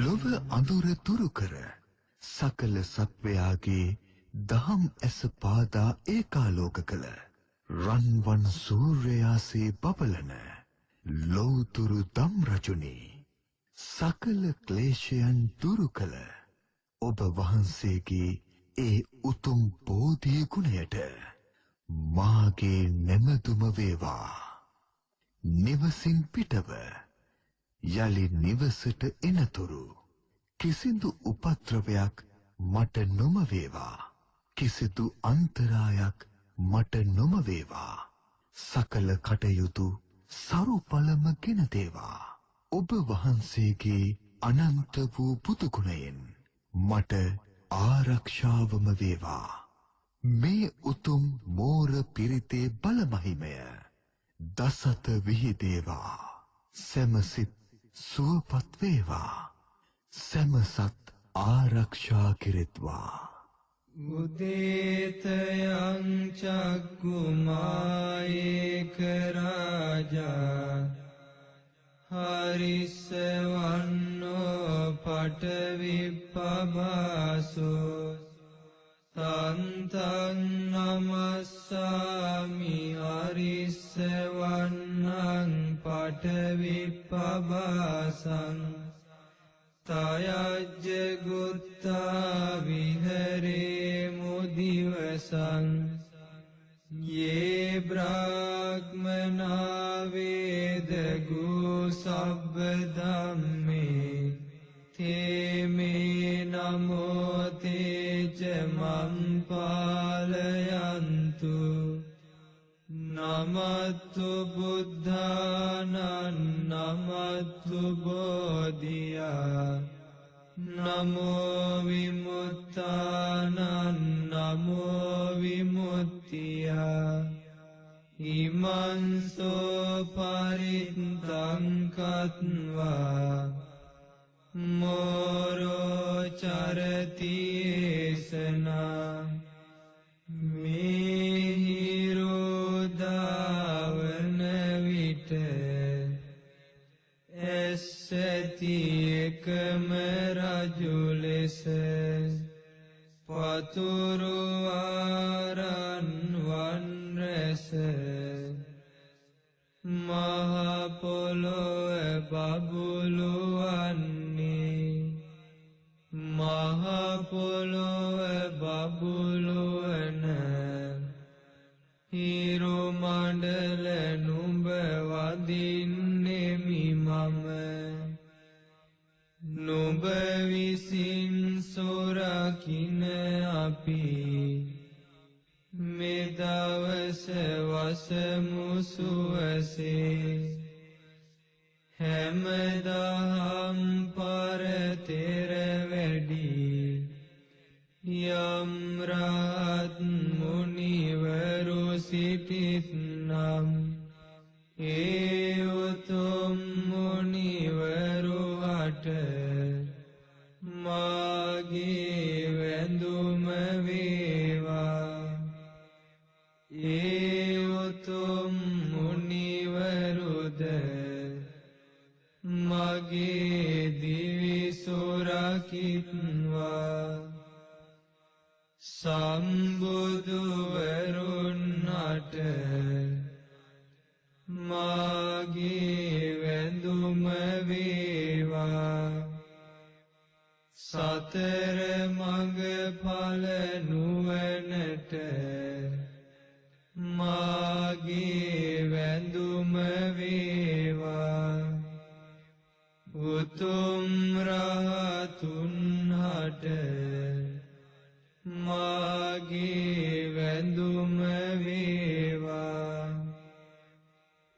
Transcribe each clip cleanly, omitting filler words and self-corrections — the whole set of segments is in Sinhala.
ලොව අඳුර දුරු කර සකල සත්වයාගේ දහම් ඇස පාදා ඒකාලෝක කළ රන්වන් සූර්යයාසේ බබලන ලෞතුරු දම් රජුනි සකල ක්ලේශයන් දුරු කළ ඔබ වහන්සේගේ ඒ උතුම් බෝධි ගුණයට මාගේ නැමදුම වේවා. නිවසින් පිටව යලි නිවසට එනතුරු කිසිදු උපද්‍රවයක් මට නොම වේවා. කිසිදු අන්තරායක් මට නොම වේවා. සකල කටයුතු සරුපලම ගෙන දේවා. ඔබ වහන්සේගේ අනන්ත වූ බුදු ගුණයෙන් මට ආරක්ෂාවම වේවා. මේ උතුම් මෝර පිරිතේ බලමහිමය දසත විහිදේවා. සැමසිත සුවපත් වේවා. සැමසත් ආරක්ෂා කෙරෙත්වා. උදේතයං චක්කුමායේක රාජා හරිස්සවන්නෝ පටවිප්පබාසෝ තන්තං නමස්සාමි හරිස්සවන්නං පටවිප්පබාසං තයජ්ජ ගුත්තා විහරේ මුදිවසං යේ බ්‍රාහ්මනා වේදගු සබ්බ ධම්මේ තේ මේ නමෝ තේච මං පාලයන්තු නමත්තු බුද්ධානං නමත්තු බෝධියා නමෝ විමුක්තානං නමෝ විමුක්තියා ඉමන්සෝ පරිත්තං කତ୍වා මෝරෝ චරති ඒසනා මිහිරෝ දාවන විට ඇසැති එකම රජු ලෙස පතුරු ආරන් වන් රැස මහ පොළොව බබුලු වන්නේ මහ පොළොව බබුලු වන හිරු මණ්ඩල නුඹ වදින්නෙමි මම නුඹ විසින් සොරකින අපි මෙදවස වසමු සුවසේ හැමදාම් පරතෙර වැඩි යම් රහත් මුනිවරු සිටිත්නම් ඒ උතුම් මුනිවරු හට මාගේ වැඳුම වේවා. ඒ උතුම් මුනිවරුද මගේ දිවි සුරකිත්වා. සම්බුදුවරුන්ට මාගේ වැඳුම වේවා. සතර මඟ ඵල නුවණට මාගේ වැඳුම වේවා. උතුම් රහතුන් හට මාගේ වැඳුම වේවා.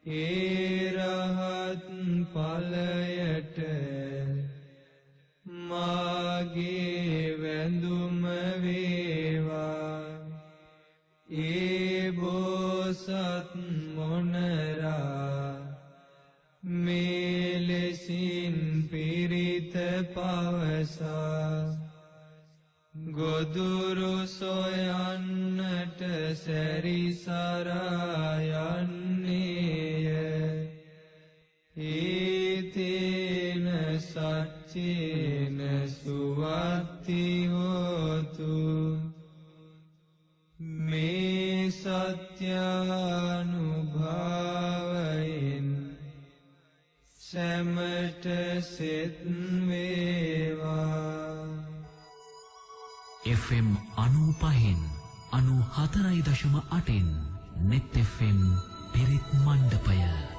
ඒ රහත් ඵලයට මාගේ වැඳුම වේවා. ඒ බෝසත් මොනරා මේ ලෙසින් පිරිත පවසා ගොදුරු සොයන්නට සැරිසරා යන්නේය. ඒතේන සච්ච සච්චේන සුවත්ති හෝතු මේ සත්‍යානුභාවයෙන් සැමට සෙත් වේවා. FM 95න් 94.8න් නෙත් FM පිරිත් මණ්ඩපය